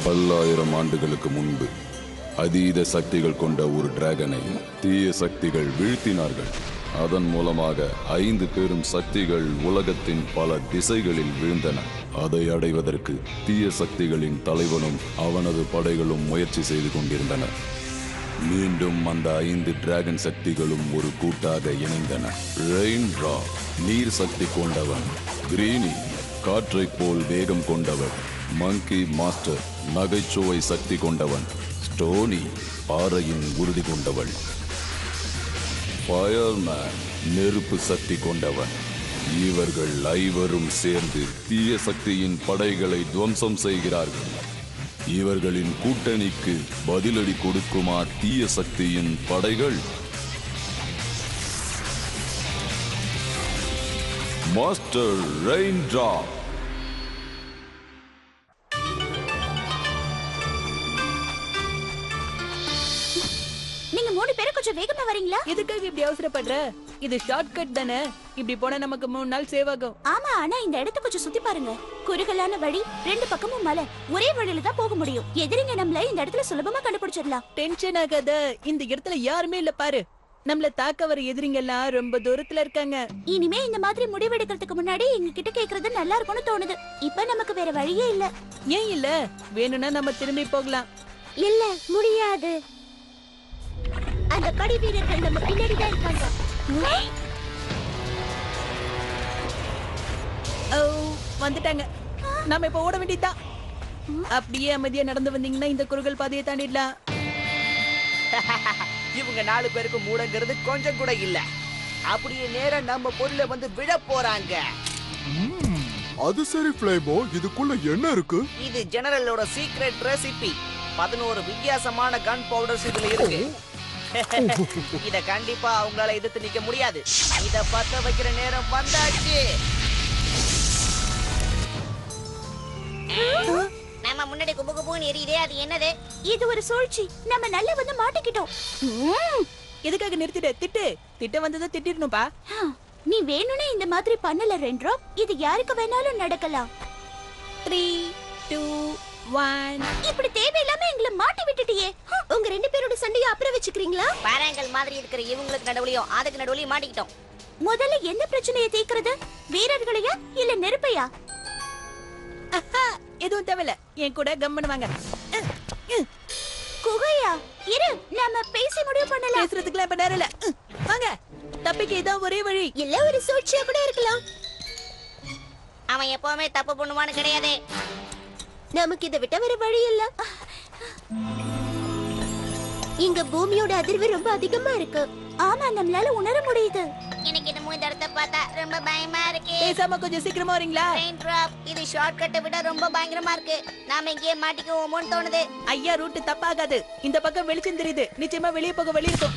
பல்லாயிரம் ஆண்டுகளுக்கு முன்பு அதீத சக்திகள் கொண்ட ஒரு டிராகனை தீய சக்திகள் வீழ்த்தினார்கள். அதன் மூலமாக 5 பெரும் சக்திகள் உலகத்தின் பல திசைகளில் வீழ்ந்தன. அதை அடைவதற்கு தீய சக்திகளின் தலைவனும் அவனது படைகளும் முயற்சி செய்து கொண்டிருந்தனர். மீண்டும் அந்த 5 டிராகன் சக்திகளும் ஒரு கூட்டாக இணைந்தன. ரெயின்ட்ரா நீர் சக்தி கொண்டவன், கிரீனி காற்றை போல் வேகம் கொண்டவன், மங்கி மாஸ்டர் நகைச்சுவை சக்தி கொண்டவன், ஸ்டோனி பாறையின் உறுதி கொண்டவள், ஃபயர்மேன் நெருப்பு சக்தி கொண்டவன். இவர்கள் ஐவரும் சேர்ந்து தீய சக்தியின் படைகளை துவம்சம் செய்கிறார்கள். இவர்களின் கூட்டணிக்கு பதிலடி கொடுக்குமா தீய சக்தியின் படைகள்? மாஸ்டர் ரெயின்ட்ரா. நீங்க 3 பேரும் கொஞ்சம் வேகமா வரீங்களா? எதுக்காக இப்படி அவசரப்படுற? இது ஷார்ட் கட் தானே. இப்படி போனா நமக்கு 3 நாள் சேவ் ஆகும். ஆமா, ஆனா இந்த இடத்தை கொஞ்சம் சுத்தி பாருங்க. குறுகலான வழி, 2 பக்கமும் மலை. ஒரே வழியில தான் போக முடியும். எதிரிங்க நம்மள இந்த இடத்துல சுலபமா கண்டுபிடிச்சிடலாம். டென்ஷன் ஆகாத. இந்த இடத்துல யாருமே இல்ல பாரு. நம்மள தாக்க வர எதிரிங்க எல்லாம் ரொம்ப தூரத்துல இருக்காங்க. இனிமே இந்த மாதிரி முடிவெடுக்கிறதுக்கு முன்னாடி எங்க கிட்ட கேக்குறது நல்லா இருக்கும்னு தோணுது. இப்ப நமக்கு வேற வழியே இல்ல. ஏன் இல்ல? வேணும்னா நம்ம திரும்பி போகலாம். இல்ல, முடியாது. அந்த படை வீரர்கள் நம்ம பின்னாடி தான் இருக்காங்க. ஓ, வந்துட்டாங்க. நாம இப்ப ஓட வேண்டியதுதான். அப்படியே அமைதியா நடந்து வந்தீங்கன்னா இந்த குறுகல் பாதையை தாண்டிடலாம். இவங்க 4 பேருக்கு மூடங்கிறது கொஞ்சம் கூட இல்ல. அப்படியே நேரா நம்ம பொருளை வந்து விழ போறாங்க. அது சரி ஃப்ளைபோ, இதுக்குள்ள என்ன இருக்கு? இது ஜெனரலோட சீக்ரெட் ரெசிபி. 11 வித்தியாசமான கன் பவுடர்ஸ் இதுல இருக்கு. இத கண்டிப்பா அவங்களால எதிர்த்து நிக்க முடியாது. இத பத்த வைக்கிற நேரம் வந்தாச்சு. நம்ம முன்னாடி குபு குபுன்னு எரியுதே, அது என்னது? இது ஒரு சூழ்ச்சி. நம்ம நல்லா வந்து மாட்டிக்கிட்டோம். எதுக்காக நிறுத்திட்டு திட்ட வந்ததை திட்டிடணும்பா. நீ வேணும்னே இந்த மாதிரி பண்ணல ரெயின்ட்ரா. இது யாருக்கு வேணாலும் நடக்கலாம். 3 2 1. இப்படி தேவையில்லாம எங்களை மாட்டி விட்டுட்டியே. உங்க 2 பேரோட சண்டையை அப்புறம் வச்சுக்கிறீங்களா? பாறாங்கல் மாதிரி இருக்கிற இவங்களுக்கு நடுவுலயும் அதுக்கு நடுவுலயும் மாட்டிக்கிட்டோம். முதல்ல எந்த பிரச்சனையை தீர்க்கிறது? வீரர்களையா இல்ல நெருப்பையா? எதுவும் தேவையில்ல. என் கூட கம்மன் வாங்க. குகையா? இரு, நாம பேசி முடிவு பண்ணலாம். பேசுறதுக்குலாம் இப்ப நேரம் இல்ல. வாங்க, தப்பிக்க இதான் ஒரே வழி. இல்ல ஒரு சூழ்ச்சியா கூட இருக்கலாம். அவன் எப்பவுமே தப்பு பண்ணுவான்னு கிடையாது. நமக்கு இதை விட்ட வேற வழி இல்ல. இங்க பூமியோட அதிர்வு ரொம்ப அதிகமா இருக்கு. ஆமா, நம்மளால உணர முடியுது. எனக்கு என்னமோ இந்த இடத்தை பார்த்தா ரொம்ப பயமா இருக்கு. பேசாம கொஞ்சம் சீக்கிரமா வரீங்களா? Train drop. இது ஷார்ட் கட்டை விட ரொம்ப பயங்கரமா இருக்கு. நாம இங்கேயே மாட்டிக்குவோமோன்னு தோணுது. ஐயா, ரூட் தப்பாகாது. இந்த பக்கம் வெளிச்சம் தெரியுது. நிச்சயமா வெளியே போக வழி இருக்கும்.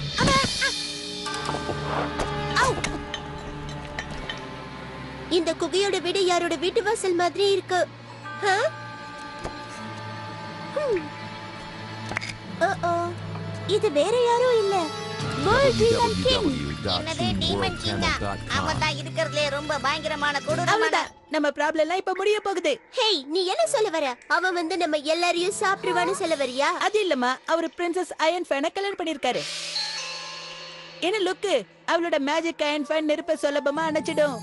இந்த குகையோட வீடு யாரோட வீட்டு வாசல் மாதிரி இருக்கு. இது வேற யாரும் இல்ல. என்னது டீமன் கிங்கா? அவன் தான் இருக்கிறதுலே ரொம்ப பயங்கரமான கொடூரமான. அவ்வளவுதான், நம்ம ப்ராப்ளம் எல்லாம் இப்ப முடிய போகுது. ஹேய், நீ என்ன சொல்ல வர? அவன் வந்து நம்ம எல்லாரையும் சாப்பிடுவான்னு சொல்ல வரியா? அது இல்லம்மா, அவர் பிரின்சஸ் அயன் ஃபேனை கல்யாணம் பண்ணிருக்காரு. என்ன லுக்கு, அவளோட மேஜிக் அயன் ஃபேன் நெருப்ப சுலபமா அணைச்சிடும்.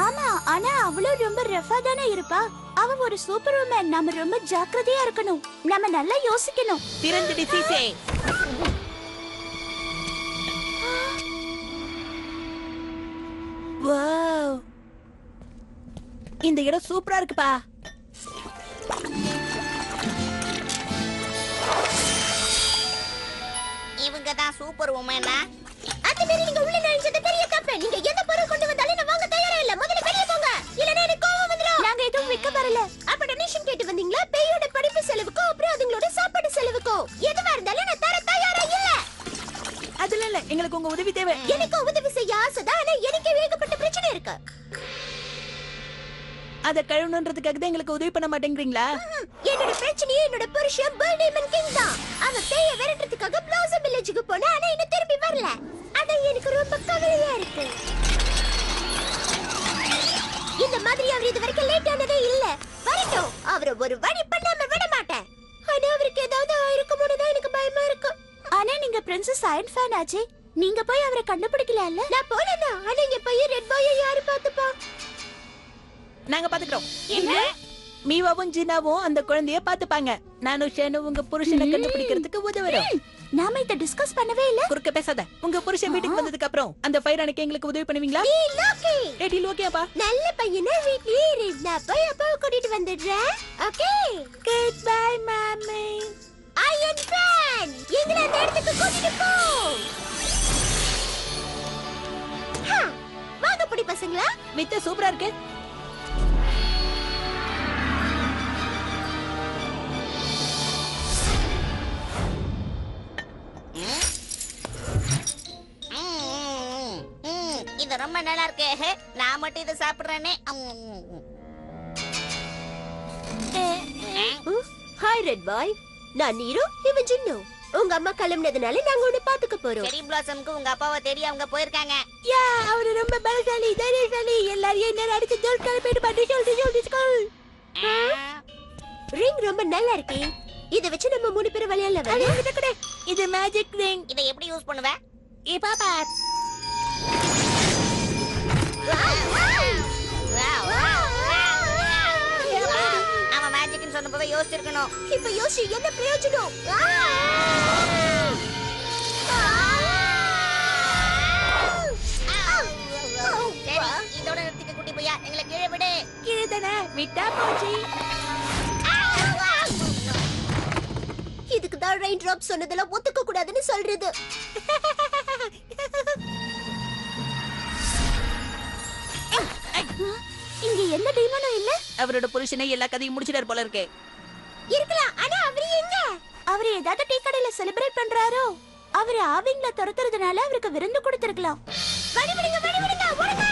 ஆமா, ஆனா அவளும் ரொம்ப ரஃபா தானே இருப்பா. அவ ஒரு சூப்பர் உமன். நாம ரொம்ப ஜாக்கிரதையா இருக்கணும். நாம நல்லா யோசிக்கணும். திறந்துடி சீசே. வாவ், இந்த இடம் சூப்பரா இருக்குப்பா. இவங்க தான் சூப்பர் உமனா? அந்த மாதிரி நீங்க உள்ள நுழைஞ்சது பெரிய தப்பு. நீங்க எந்த பொருள் கொண்டு வந்தாலும் நான் வாங்க தயாரா இல்ல. முதல்ல வெளிய போங்க, இல்லனா எனக்கு கோவம் வந்துரும். நாங்க எதுவும் விக்க வரல. அப்ப டொனேஷன் கேட்டு வந்தீங்களா? பேயோட படிப்பு செலவுக்கோ அப்புறம் அதுங்களோட சாப்பாடு செலவுக்கோ எதுவா இருந்தாலும் நான் தர தயாரா இல்ல. அதுல இல்ல, எங்களுக்கு உங்க உதவி தேவை. எனக்கு உதவி செய்ய ஆசைதான், ஆனா எனக்கு ஏகப்பட்ட பிரச்சனை இருக்கு. அத கழுவணுன்றதுக்காக தான் எங்களுக்கு உதவி பண்ண மாட்டேங்கிறீங்களா? என்னோட பிரச்சனையே என்னோட புருஷன் பர்னிமன் கிங் தான். அவன் பேய விரட்டுறதுக்காக பிளாசம் வில்லேஜுக்கு போனா, ஆனா இன்னும் திரும்பி வரல. அது எனக்கு ரொம்ப கவலையா இருக்கு. இந்த மாதிரி அவர் இது வரைக்கும் லேட் ஆனதே இல்ல. வரட்டும், அவரை ஒரு வழி பண்ணாம விட மாட்டேன். நீங்க பிரின்சஸ் அயன் ஃபேன் ஆச்சே, நீங்க போய் அவரை கண்டுபிடிக்கல? நான் போலனா, ஆனா இங்க போய் ரெட் பாய் யாரு பாத்துப்பா? நாங்க பாத்துக்கிறோம். என்ன? மீவாவும் ஜினாவும் அந்த குழந்தைய பாத்துப்பாங்க. நானும் ஷேனும் உங்க புருஷனை கண்டுபிடிக்கிறதுக்கு உதவுறோம். நாம இத டிஸ்கஸ் பண்ணவே இல்ல. குறுக்க பேசாத. உங்க புருஷன் வீட்டுக்கு வந்ததுக்கு அப்புறம் அந்த ஃபயர் அணைக்க எங்களுக்கு உதவி பண்ணுவீங்களா? லோகி, டீல் ஓகேப்பா. நல்ல பையனா வீட்லயே இரு. நான் போய் அப்பாவை கூட்டிட்டு வந்துடுறேன். ஓகே, குட் பை மாமி. அயன் ஃபேன், எங்களை அந்த இடத்துக்கு கூட்டிட்டு போ. வாங்க புடி பசங்களா. வித்த சூப்பரா இருக்கு. இது ரொம்ப நல்லா இருக்கு. நான் மட்டும் இதை சாப்பிடுறேனே. ஹாய் ரெட் பாய், நான் நீரு, இவன் ஜின்னு. உங்க அம்மா கிளம்பினதுனால நாங்க உன்னை பாத்துக்க போறோம். செரி பிளாசம்க்கு உங்க அப்பாவை தேடி அவங்க போயிருக்காங்க. யா, அவரு ரொம்ப பலசாலி, தைரியசாலி. எல்லாரையும் என்ன அடிச்சு ஜோல் கிளப்பிட்டு பாட்டு சொல்லி ஸ்கூல். ரிங் ரொம்ப நல்லா இருக்கு. இத வச்சு நம்ம 3 பேரும் விளையாடலாம். இது மேஜிக் ரிங். இதை எப்படி யூஸ் பண்ணுவ? இப்ப பார். அவன் மேஜிக்னு சொன்னப்பவே யோசிச்சிருக்கணும். இப்ப யோசி, என்ன பிரயோஜனம்? சரி, இதோட நிறுத்திக்க குட்டி பையா, எங்களை கீழே விடு. கீழே தானே விட்டா போச்சு. இதுக்கு தான் ரெயின் டிராப் சொன்னதெல்லாம் ஒத்துக்க கூடாதுன்னு சொல்றது. இங்க எந்த டீமனும் இல்ல. அவரோட புருஷனை எல்லா கதையும் முடிச்சிட்டாரு போல இருக்கே. இருக்கலாம், ஆனா அவரு எங்க? அவரு ஏதாவது டீ கடையில செலிப்ரேட் பண்றாரோ? அவரு ஆவிங்கள துரத்துறதுனால அவருக்கு விருந்து கொடுத்திருக்கலாம். வடிவிடுங்க, ஓடுங்க.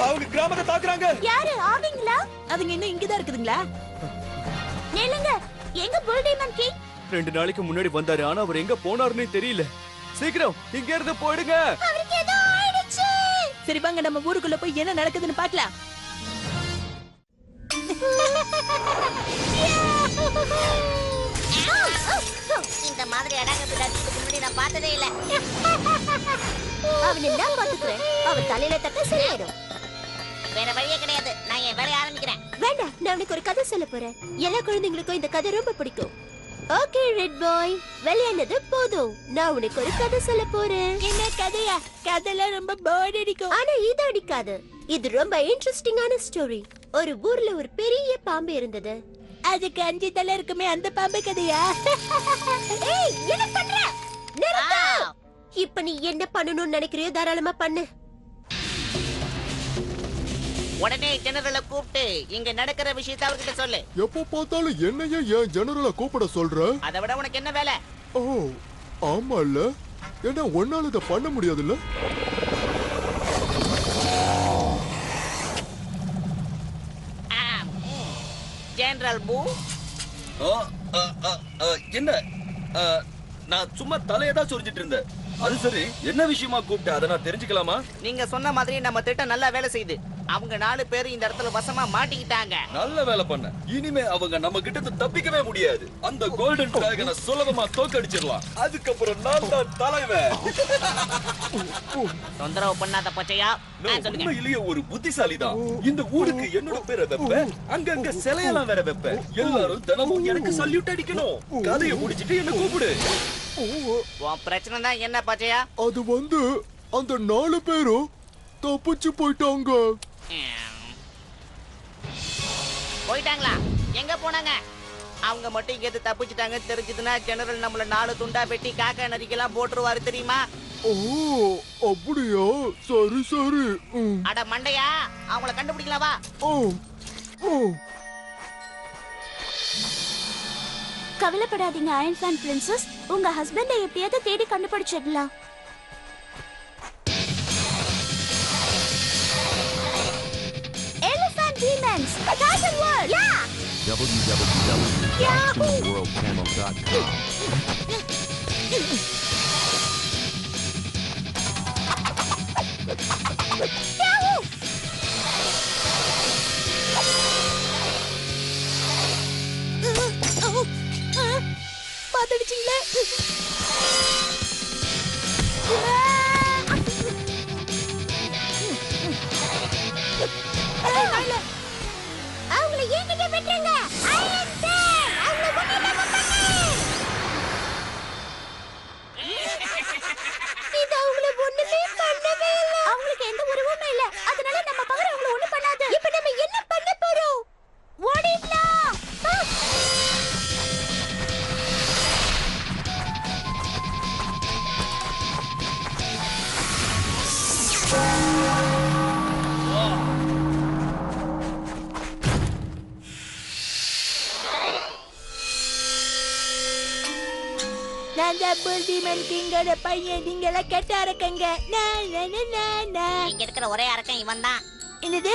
அவங்க கிராமத்தை தாக்குறாங்க. யாரு ஆவிங்களா? அதுங்க இன்னும் இங்கதான் இருக்குதுங்களா? நில்லுங்க, எங்க புல் டீமன் கிங்? 2 நாளைக்கு முன்னாடி வந்தாரு, ஆனா அவர் எங்க போனாருன்னே தெரியல. சீக்கிரம் இங்க இருந்து போயிடுங்க. அவருக்கு ஏதோ ஆயிடுச்சு. சரி வாங்க நம்ம ஊருக்குள்ள போய் என்ன நடக்குதுன்னு பார்க்கலாம். இந்த மாதிரி அடங்க இதுக்கு முன்னாடி நான் பார்த்ததே இல்ல. அவனை நான் பாத்துக்கிறேன். அவன் தலையில தட்ட சரியாயிடும். வேற வழியே கிடையாது. நான் என் வேலையை ஆரம்பிக்கிறேன். வேண்டாம், நான் உனக்கு ஒரு கதை சொல்ல போறேன். எல்லா குழந்தைங்களுக்கும் இந்த கதை ரொம்ப பிடிக்கும். ஓகே ரெட் பாய், விளையாடுனது போதும். நான் உனக்கு ஒரு கதை சொல்ல போறேன். என்ன கதையா? கதைலாம் ரொம்ப போர் அடிக்கும். ஆனா இது அடிக்காது. இது ரொம்ப இன்ட்ரெஸ்டிங்கான ஸ்டோரி. ஒரு ஊர்ல ஒரு பெரிய பாம்பு இருந்தது. அதுக்கு 5 தலை இருக்குமே, அந்த பாம்பு கதையா? ஏய், என்ன பண்ற? நிறுத்து. Wow. இப்ப நீ என்ன பண்ணணும்னு நினைக்கிறியோ தாராளமா பண்ணு. உடனே ஜெனரலை கூப்பிட்டு இங்க நடக்கிற விஷயத்தை அவர்கிட்ட சொல்லு. எப்ப பார்த்தாலும் என்னையே ஏன் ஜெனரலா கூப்பிட சொல்ற? அதை விட உனக்கு என்ன வேலை? ஓ ஆமா இல்ல, ஏன்னா ஒன்னால இதை பண்ண முடியாதுல்ல. ஜெனரல் பூ, என்ன நான் சும்மா தலையை தான் சொரிஞ்சிட்டு இருந்தேன். அது சரி, என்ன விஷயமா கூப்பிட்ட? அதை நான் தெரிஞ்சுக்கலாமா? நீங்க சொன்ன மாதிரி நம்ம திட்டம் நல்லா வேலை செய்யுது. அவங்க 4 பேர் இந்த இடத்துல வசமா மாட்டிக்கிட்டாங்க. நல்ல வேலை பண்ண. இனிமே அவங்க நம்ம கிட்ட தப்பிக்கவே முடியாது. அந்த கோல்டன் டிராகனை சுலபமா தோக்கடிச்சிடலாம். அதுக்கப்புறம் நான் தான் தலைவன். தொந்தரவு பண்ணாத பச்சையா. நான் சொல்லுங்க. உண்மையிலேயே ஒரு புத்திசாலி தான். இந்த ஊருக்கு என்னோட பேரை வைப்பேன். அங்கங்க சிலையெல்லாம் வேற வைப்பேன். எல்லாரும் தினமும் எனக்கு சல்யூட் அடிக்கணும். கதையை முடிச்சிட்டு என்ன கூப்பிடு. உன் பிரச்சனை தான் என்ன பச்சையா? அது வந்து அந்த 4 பேரும் தப்பிச்சு போயிட்டாங்க. போயிட்டாங்களா? எங்க போனாங்க? அவங்க மட்டும் இங்க தப்பிச்சுட்டாங்க தெரிஞ்சதுன்னா ஜெனரல் நம்மள 4 துண்டா வெட்டி காக்கா நரிக்கெல்லாம் போட்டுருவாரு தெரியுமா? ஓ அப்படியா? சரி சரி. அட மண்டையா, அவங்கள கண்டுபிடிக்கலாம் வா. கவலைப்படாதீங்க அயன் ஃபேன் பிரின்சஸ், உங்க ஹஸ்பண்டை எப்படியாவது தேடி கண்டுபிடிச்சிடலாம். Elephant Demons, Cartoon World, yeah! www.cartoonworldchannel.com. பாத்துடுச்சிங்களே. கைய விட்டுருங்க. அயன் மேன் அவங்க ஒண்ணுமே பண்ணல. இது அவங்கள ஒண்ணுமே பண்ணவே இல்ல. அவங்களுக்கு எந்த உருவமும் இல்ல. அதனால நம்ம பவர் அவங்கள ஒண்ணும் பண்ணாது. இப்போ நம்ம என்ன பண்ண போறோம்? ஓடிடலாம். நான் தான் புல்டிமன் கிங்கோட பையன். நீங்க எல்லாம் கெட்ட அரக்கங்க. இங்க இருக்கிற ஒரே அரக்கன் இவன் தான். என்னது?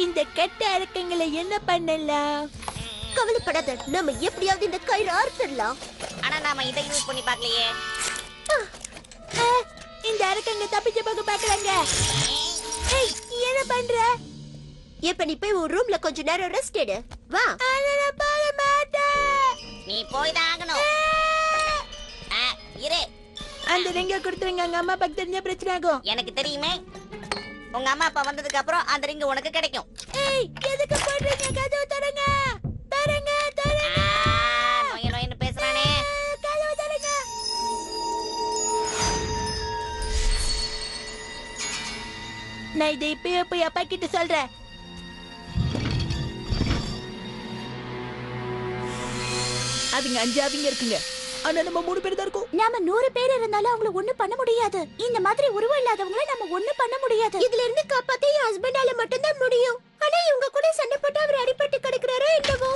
இந்த கெட்ட அரக்கங்களை என்ன பண்ணலாம்? கவலைப்படாத, நம்ம எப்படியாவது இந்த கயிறு அறுத்துடலாம். ஆனா நாம இதை யூஸ் பண்ணி பார்க்கலையே. இந்த அரக்கங்க தப்பிச்சு போக பாக்குறாங்க. ஏய், என்ன பண்ற? இப்ப நீ போய் ஒரு ரூம்ல கொஞ்ச நேரம் ரெஸ்ட் எடு. வா. நான் போக மாட்டேன். நீ போய் தான் ஆகணும். இரு, அந்த ரிங்க கொடுத்துருங்க. அங்க அம்மா அப்பாக்கு தெரிஞ்ச பிரச்சனை ஆகும். எனக்கு தெரியுமே. உங்க அம்மா அப்பா வந்ததுக்கு அப்புறம் அந்த ரிங் உனக்கு கிடைக்கும். ஏய், எதுக்கு போடுறீங்க? கதவு தரங்க. தரங்க, தரங்க. நோய நோயன்னு பேசுறானே. கதவு தரங்க. நான் இதை இப்பயே போய் அப்பா கிட்ட சொல்றேன். அதுங்க 5 அவங்க இருக்குங்க. ஆனா நம்ம 3 பேர் தான் இருக்கோம். நாம 100 பேர் இருந்தாலும் அவங்கள ஒண்ணும் பண்ண முடியாது. இந்த மாதிரி உருவம் இல்லாதவங்கள நம்ம ஒண்ணும் பண்ண முடியாது. இதுல இருந்து காப்பாத்த என் ஹஸ்பண்டால மட்டும் தான் முடியும். ஆனா இவங்க கூட சண்டை போட்டு அவர் அடிபட்டு கிடக்குறாரோ என்னவோ.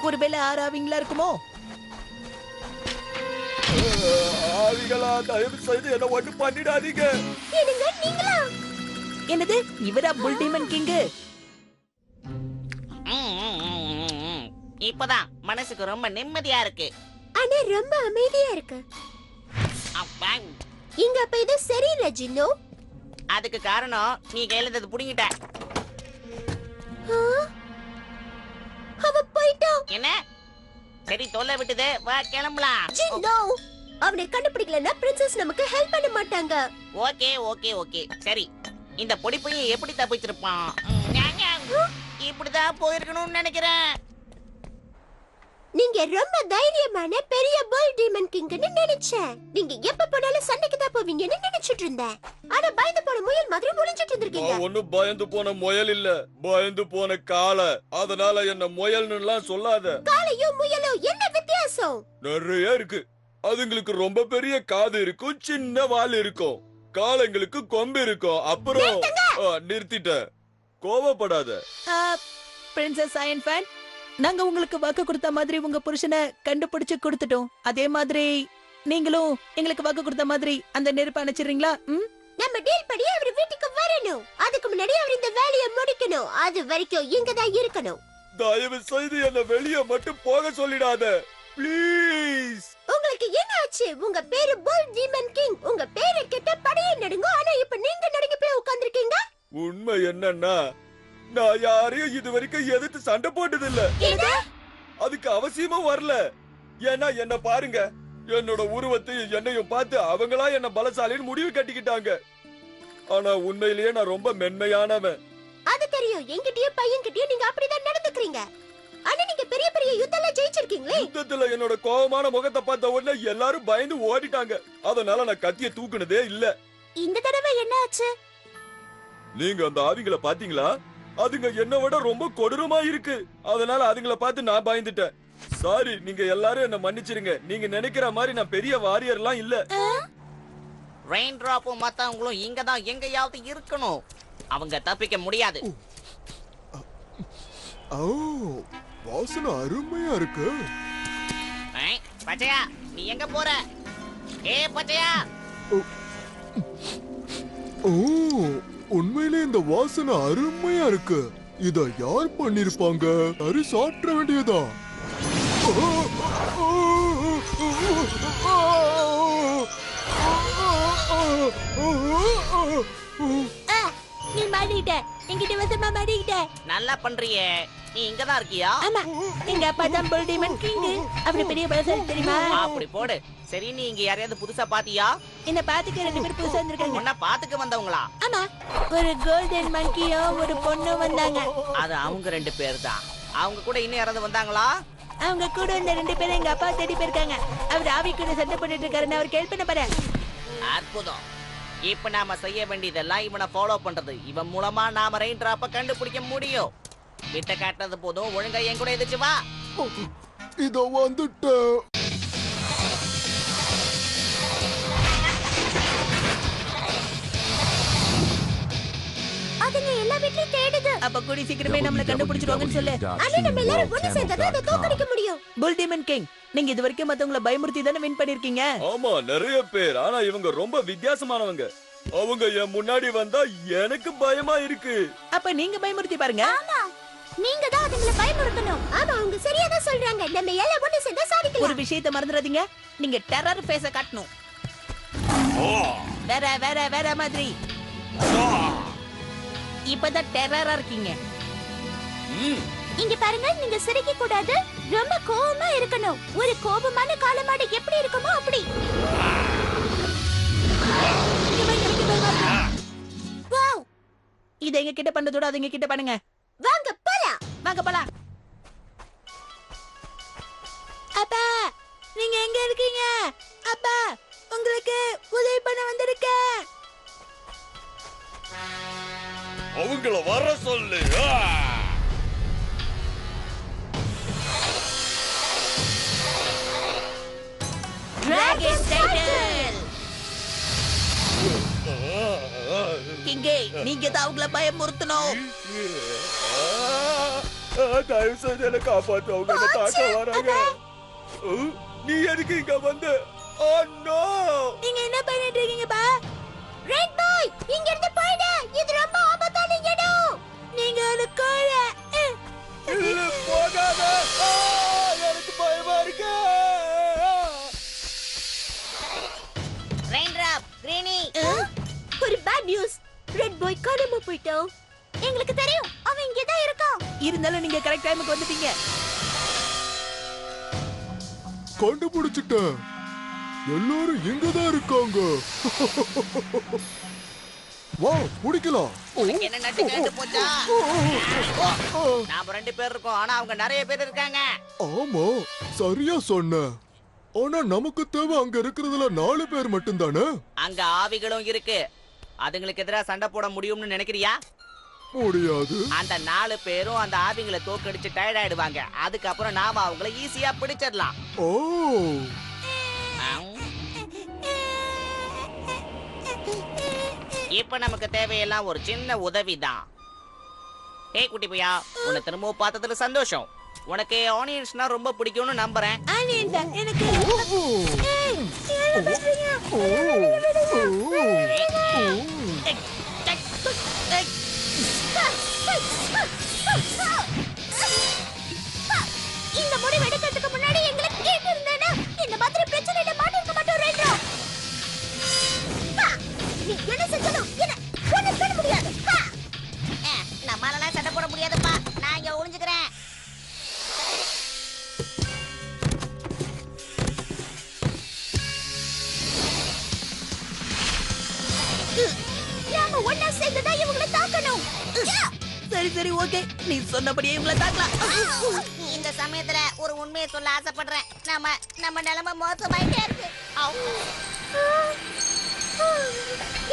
ஒருவேளை 6 அவங்களா இருக்குமோ? ஆவிகளா, தயவு செய்து என்ன ஒண்ணு பண்ணிடாதீங்க. என்னங்க நீங்களா? என்னது? இவரா புல்டிமன் கிங்? இப்பதான் மனசுக்கு ரொம்ப நிம்மதியா இருக்கு. ஆனா ரொம்ப அமைதியா இருக்கு. அப்பா, இங்க அப்ப இது சரியில்லை ஜின்னோ. அதுக்கு காரணம் நீ கையில புடிங்கிட்ட. அவ போயிட்டான். என்ன? சரி, தொல்லை விட்டுது, வா கிளம்பலாம். ஜின்னோ, அவனை கண்டுபிடிக்கலன்னா பிரின்சஸ் நமக்கு ஹெல்ப் பண்ண மாட்டாங்க. ஓகே ஓகே ஓகே, சரி. இந்த பொடி பையன் எப்படி தப்பிச்சிருப்பான்? இப்படிதான் போயிருக்கணும்னு நினைக்கிறேன். நீங்க ரொம்ப தைரியமான பெரிய புல் டீமன் கிங்னு நினைச்சேன். நீங்க எப்ப போனாலும் சண்டைக்கு தான் போவீங்கன்னு நினைச்சிட்டு இருந்தேன். ஆனா பயந்து போன முயல் மாதிரி முழிச்சிட்டு இருந்திருக்கீங்க. ஒன்னும் பயந்து போன முயல் இல்ல, பயந்து போன காளை. அதனால என்ன முயல்னுலாம் சொல்லாத. காளையும் முயலும் என்ன வித்தியாசம்? நிறைய இருக்கு. அதுங்களுக்கு ரொம்ப பெரிய காது இருக்கும், சின்ன வால் இருக்கும். காளைங்களுக்கு கொம்பு இருக்கும். அப்புறம் நிறுத்திட்ட. கோவப்படாத. பிரின்சஸ் அயன் ஃபேன், நாங்க உங்களுக்கு வாக்கு கொடுத்த மாதிரி உங்க புருஷனை கண்டுபிடிச்சு கொடுத்துட்டோம். அதே மாதிரி நீங்களும் எங்களுக்கு வாக்கு கொடுத்த மாதிரி அந்த நெருப்பு அணைச்சிடுறீங்களா? நம்ம டீல் படி அவர் வீட்டுக்கு வரணும். அதுக்கு முன்னாடி அவர் இந்த வேலையை முடிக்கணும். அது வரைக்கும் இங்க தான் இருக்கணும். தயவு செய்து என்ன வெளியே மட்டும் போக சொல்லிடாத, ப்ளீஸ். உங்களுக்கு என்ன ஆச்சு? உங்க பேரு புல் டீமன் கிங். உங்க பேரை கேட்ட படையே நடுங்க. ஆனா இப்ப நீங்க நடுங்க போய் உட்கார்ந்திருக்கீங்க. உண்மை என்னன்னா, நான் யாரையும் இது வரைக்கும் எதிர்த்து சண்டை போட்டது இல்ல. அதுக்கு அவசியமும் வரல. ஏன்னா என்ன பாருங்க, என்னோட உருவத்தையும் என்னையும் பார்த்து அவங்களா என்ன பலசாலின்னு முடிவு கட்டிக்கிட்டாங்க. ஆனா உண்மையிலேயே நான் ரொம்ப மென்மையானவன். அது தெரியும். என்கிட்டயும் பையன்கிட்டயும் நீங்க அப்படிதான் நடந்துக்கிறீங்க. ஆனா நீங்க பெரிய பெரிய யுத்தம்ல ஜெயிச்சிருக்கீங்களே. யுத்தத்துல என்னோட கோபமான முகத்தை பார்த்த உடனே எல்லாரும் பயந்து ஓடிட்டாங்க. அதனால நான் கத்திய தூக்குனதே இல்ல. இந்த தடவை என்ன ஆச்சு? நீங்க அந்த ஆவிங்களை பாத்தீங்களா? அதுங்க என்ன விட ரொம்ப கொடூரமா இருக்கு. அதனால அதுங்கள பார்த்து நான் பயந்துட்டேன். சாரி, நீங்க எல்லாரும் என்ன மன்னிச்சிருங்க. நீங்க நினைக்கிற மாதிரி நான் பெரிய வாரியர்லாம் இல்ல. ரெயின் டிராப்பும் மத்தவங்களும் இங்க தான் எங்கயாவது இருக்கணும். அவங்க தப்பிக்க முடியாது. ஓ, வாசனை அருமையா இருக்கு. பச்சையா, நீ எங்க போற? பச்சையா. ஓ, உண்மையிலே இந்த வாசனை அருமையா இருக்கு. இத யார் பண்ணிருப்பாங்க? சரி, சாப்பிட வேண்டியதா? நீ மாட்டிக்கிட்ட என்கிட்ட வசமா மாட்டிக்கிட்ட. நல்லா பண்றியே. நீ இங்கதான் இருக்கியா? ஆமா, எங்க அப்பா தான் புல் டீமன் கிங். அப்படி பெரிய பலசாலி தெரியுமா? அப்படி போடு. சரி, நீ இங்க யாரையாவது புதுசா பாத்தியா? என்ன பாத்துக்க 2 பேர் புதுசா வந்திருக்காங்க. உன்ன பாத்துக்க வந்தவங்களா? ஆமா, ஒரு கோல்டன் மங்கியும் ஒரு பொண்ணும் வந்தாங்க. அது அவங்க 2 பேர் தான். அவங்க கூட இன்னும் யாராவது வந்தாங்களா? அவங்க கூட இந்த 2 பேரும் எங்க அப்பா தேடி போயிருக்காங்க. அவர் ஆவி கூட சண்டை போட்டுட்டு இருக்காருன்னு அவர் ஹெல்ப் பண்ண போறேன். அற்புதம். இப்ப நாம செய்ய வேண்டியதெல்லாம் இவனை ஃபாலோ பண்றது. இவன் மூலமா நாம ரெயின் டிராப்ப கண்டுபிடிக்க முடியும். விட்ட காட்டுறது போதும், ஒழுங்கா என் கூட எதிர்த்து வா. இதோ வந்துட்டேன். அதுங்க எல்லா வீட்லயும் தேடுது. அப்ப கூடி சீக்கிரமே நம்மள கண்டுபிடிச்சிடுவாங்கன்னு சொல்லு. ஆனா நம்ம எல்லாரும் ஒண்ணு சேர்ந்தா தான் அதை தோக்கடிக்க முடியும். புல் டீமன் கிங், நீங்க இது வரைக்கும் மத்தவங்கள பயமுறுத்தி தானே வின் பண்ணிருக்கீங்க. ஆமா, நிறைய பேர். ஆனா இவங்க ரொம்ப வித்தியாசமானவங்க. அவங்க என் முன்னாடி வந்தா எனக்கு பயமா இருக்கு. அப்ப நீங்க பயமுறுத்தி பாருங்க. ஆமா, நீங்க தான் அதுங்களை பயமுறுத்தணும். ஆமா, அவங்க சரியா தான் சொல்றாங்க. நம்ம எல்லாம் ஒண்ணு சேர்ந்தா சாதிக்கலாம். ஒரு விஷயத்தை மறந்துடாதீங்க, நீங்க டெரர் ஃபேஸ காட்டணும். வேற வேற வேற மாதிரி. இப்பதான் டெரரா இருக்கீங்க. இங்க பாருங்க, நீங்க சிரிக்க கூடாது, ரொம்ப கோவமா இருக்கணும். ஒரு கோபமான காளமாடு எப்படி இருக்குமோ அப்படி. வாவ், இத எங்க கிட்ட பண்றதோட அது எங்க கிட்ட பண்ணுங்க. வாங்க போலாம். வாங்க போலாம். அப்பா, நீங்க எங்க இருக்கீங்க? அப்பா, உங்களுக்கு உதவி பண்ண வந்திருக்கேன். அவங்கள வர சொல்லு. டிராகன் டைட்டில் கிங்கே, நீங்க தான் அவங்கள பயமுறுத்தணும். தயவு செஞ்சு என்ன காப்பாத்து. அவங்க என்ன தாக்க வராங்க. நீ எதுக்கு இங்க வந்த? நீங்க என்ன பண்ணிட்டு இருக்கீங்கப்பா? ரெட் பாய், இங்க இருந்து போயிடு. இது ரொம்ப ஆபத்தான இடம். நீங்க ஒரு கோழை. போகாத. எனக்கு பயமா இருக்கு. Rain drop, கிரீனி. ஒரு பேட் நியூஸ். ரெட் பாய் காணாம போயிட்டான். எங்களுக்கு தெரியும், அவன் இங்க தான் இருக்கான். இருந்தாலும் நீங்க கரெக்ட் டைமுக்கு வந்துட்டீங்க. கண்டுபிடிச்சிட்டேன். எல்லாரும் இங்கதான் இருக்காங்க. வா, பிடிக்கலாம். உனக்கு என்ன நட்டு கேட்டு போச்சா? நாம 2 பேர் இருக்கோம், ஆனா அவங்க நிறைய பேர் இருக்காங்க. ஆமா, சரியா சொன்ன. ஆனா நமக்கு தேவை அங்க இருக்கிறதுல 4 பேர் மட்டும் தானே. அங்க ஆவிகளும் இருக்கு. அதுங்களுக்கு எதிராக சண்டை போட முடியும்னு நினைக்கிறியா? முடியாது. அந்த 4 பேரும் அந்த ஆவிங்களை தோக்கடிச்சு டயர்ட் ஆயிடுவாங்க. அதுக்கப்புறம் நாம அவங்கள ஈஸியா பிடிச்சிடலாம். ஓ, இப்ப நமக்கு தேவையெல்லாம் ஒரு சின்ன உதவிதான். ஏய் குட்டி பையா, உன்னை திரும்ப பார்த்ததுல சந்தோஷம். உனக்கு ஆனியன்ஸ்னா ரொம்ப பிடிக்கும்னு நம்புறேன். ஆனியன் தான் எனக்கு. இந்த முடிவு எடுக்கிறதுக்கு முன்னாடி எங்களை கேட்டு இருந்தேனா இந்த மாதிரி பிரச்சனையில மாட்டிருக்க மாட்டோம். ரெட்ரா, நீ என்ன செஞ்சணும்? என்ன ஒண்ணு பண்ண முடியாது. நம்மளால சண்டை போட முடியாதுப்பா. நான் இங்க ஒளிஞ்சுக்கிறேன். நாம ஒண்ணா சேர்ந்துதான் இவங்களை தாக்கணும். சரி சரி, ஓகே, நீ சொன்னபடியே இவங்கள தாக்கலாம். இந்த சமயத்துல ஒரு உண்மையை சொல்ல ஆசைப்படுறேன். நம்ம நிலைமை மோசமாயிட்டே இருக்கு.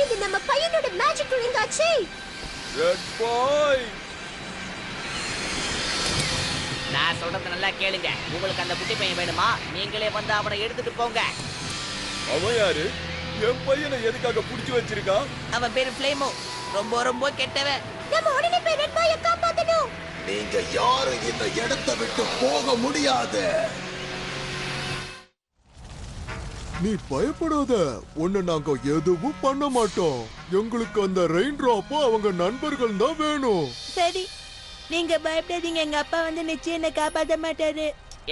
இது நம்ம பையனோட மேஜிக் ரிங் ஆச்சே. ரெட் பாய், நான் சொல்றது நல்லா கேளுங்க. உங்களுக்கு அந்த குட்டி பையன் வேணுமா? நீங்களே வந்து அவனை எடுத்துட்டு போங்க. அவன் யாரு? என் பையனை எதுக்காக புடிச்சு வச்சிருக்கான்? அவன் பேரு ஃப்ளேமோ. ரொம்ப ரொம்ப கெட்டவன். நம்ம உடனே போய் ரெட் பாயை காப்பாத்தணும். நீங்க யாரும் இந்த இடத்தை விட்டு போக முடியாது. நீ பயப்படாத. உன்னை நாங்க எதுவும் பண்ண மாட்டோம். எங்களுக்கு அந்த ரெயின் டிராப்பும் அவங்க நண்பர்கள் தான் வேணும். சரி, நீங்க பயப்படாதீங்க. எங்க அப்பா வந்து நிச்சயம் என்ன காப்பாத்த மாட்டாரு.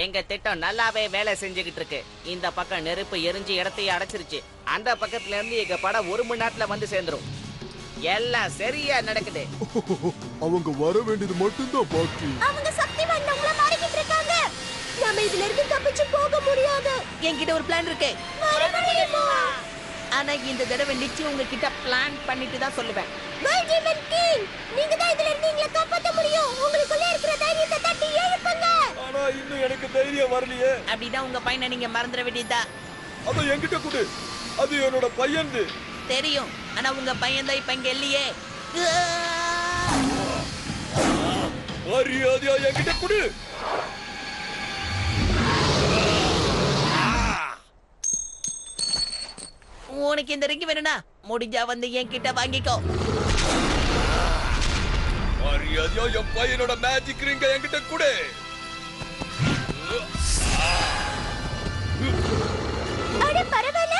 எங்க திட்டம் நல்லாவே வேலை செஞ்சுக்கிட்டு இருக்கு. இந்த பக்கம் நெருப்பு எரிஞ்சு இடத்தையே அடைச்சிருச்சு. அந்த பக்கத்துல இருந்து எங்க படம் 1 மணி நேரத்துல வந்து சேர்ந்துரும். எல்லாம் சரியா நடக்குது. அவங்க வர வேண்டியது மட்டும்தான் பாக்கி. அவங்க சக்தி வாய்ந்தவங்கள மாறிக்கிட்டு இருக்காங்க. நாம இதுல இருந்து தப்பிச்சு போக முடியாது. என்கிட்ட ஒரு பிளான் இருக்கு. மறுபடியுமா? ஆனா இந்த தடவை நிச்சயம் உங்ககிட்ட பிளான் பண்ணிட்டு தான் சொல்லுவேன். மல்டிமன் கிங், நீங்க தான் இதுல இருந்து எங்களை காப்பாத்த முடியும். உங்களுக்குள்ள இருக்கிற தைரியத்தை தட்டி எழுப்புங்க. ஆனா இன்னும் எனக்கு தைரியம் வரலையே. அப்படின்னா உங்க பையனை நீங்க மறந்துட வேண்டியதா? அத என்கிட்ட கொடு. அது என்னோட பையன்து. தெரியும், ஆனா உங்க பையன் தான் இப்ப இங்க இல்லையே. மரியாதையா என்கிட்ட கொடு. உனக்கு இந்த ரிங் வேணும்னா முடிஞ்சா வந்து என்கிட்ட வாங்கிக்கோ. மரியாதையா என் பையனோட மேஜிக் ரிங்க என்கிட்ட கொடு. அட பரவாயில்ல.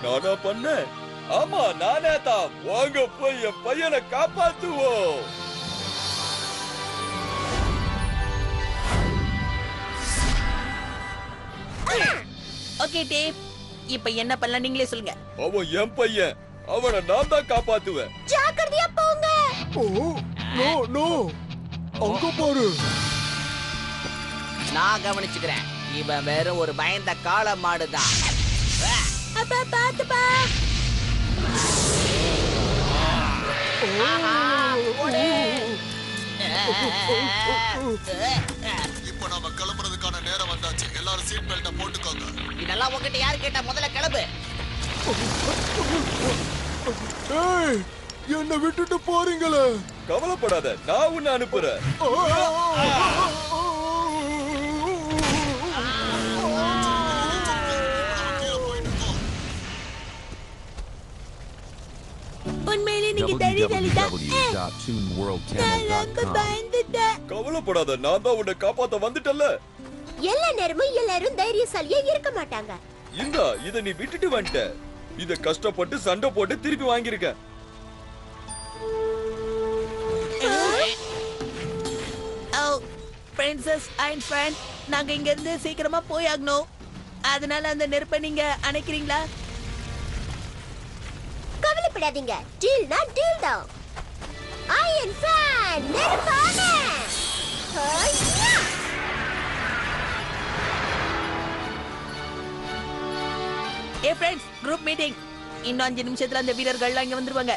நானா பண்ண? ஆமா நானே தான். வாங்க போய் என் பையனை காப்பாத்துவோம். ஓகே டேப், இப்ப என்ன பண்ணலாம் நீங்களே சொல்லுங்க. அவன் என் பையன். அவனை நான் தான் காப்பாத்துவேன். ஜாக்கிரதையா போங்க. ஓ நோ நோ, அங்க பாரு. நான் கவனிச்சுக்கிறேன். இவன் வெறும் ஒரு பயந்த காளை மாடுதான். அப்பா பாத்துப்பா. இப்போ நாம கிளம்புறதுக்கான நேரம் வந்தாச்சு. எல்லாரும் சீட் பெல்ட்ட போட்டுக்கோங்க. இதெல்லாம் உங்ககிட்ட யாரு கேட்டா? முதல்ல கிளம்பு. ஏய், என்ன விட்டுட்டு போறீங்களே. கவலைப்படாத, நான் உன்னை அனுப்புறேன். உண்மையிலே நீங்க தைரியசாலி தான். www.tuneworldchannel.com. பயந்துட்டேன். கவலைப்படாத, நான் தான் உன்னை காப்பாத்த வந்துட்டல்ல. எல்லா நேரமும் எல்லாரும் தைரியசாலியா இருக்க மாட்டாங்க. இந்தா, இத நீ விட்டுட்டு வந்துட்ட. இத கஷ்டப்பட்டு சண்டை போட்டு திருப்பி வாங்கியிருக்க. ஓ பிரின்சஸ் அண்ட் ஃப்ரெண்ட், நாங்க இங்க இருந்து சீக்கிரமா போய் ஆகணும். அதனால அந்த நெருப்பை நீங்க அணைக்கிறீங்களா? கவலைப்படாதீங்க, டீல்னா டீல் தான். அயன் ஃபேன் நெருப்பான. ஹையா! ஏ ஃப்ரெண்ட்ஸ், குரூப் மீட்டிங். இன்னும் 5 நிமிஷத்துல அந்த வீரர்கள்லாம் இங்க வந்துருவாங்க.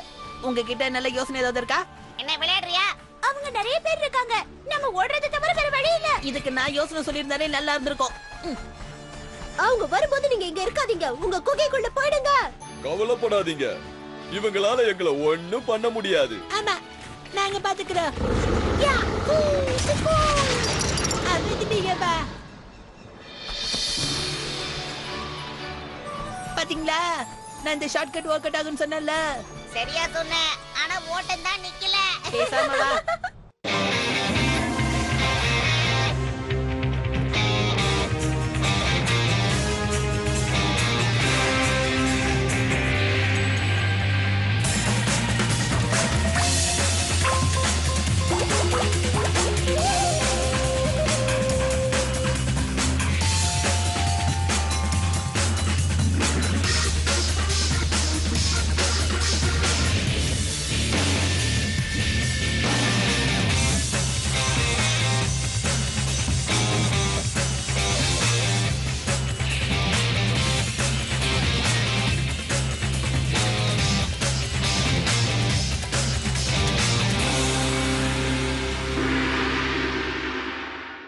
உங்ககிட்ட நல்ல யோசனை ஏதாவது இருக்கா? என்ன விளையாடுறியா? அவங்க நிறைய பேர் இருக்காங்க. நம்ம ஓடுறது தவிர வேற வழி இல்ல. இதுக்கு நான் யோசனை சொல்லியிருந்தாலே நல்லா இருந்திருக்கும். அவங்க வரும்போது நீங்க இங்க இருக்காதீங்க. உங்க குகைக்குள்ள போயிடுங்க. கவலைப்படாதீங்க, இவங்களால எங்களை ஒண்ணும் பண்ண முடியாது. ஆமா, நாங்க பாத்துக்கிறோம். யா ஹூ ஹூ. அப்படிங்கப்பா. பாத்தீங்களா, நான் இந்த ஷார்ட்கட் ஒர்க் அவுட் ஆகும்னு சொன்னேன்ல. சரியா சொன்ன. ஆனா ஓட்டம் தான் நிக்கல. பேசாம வா.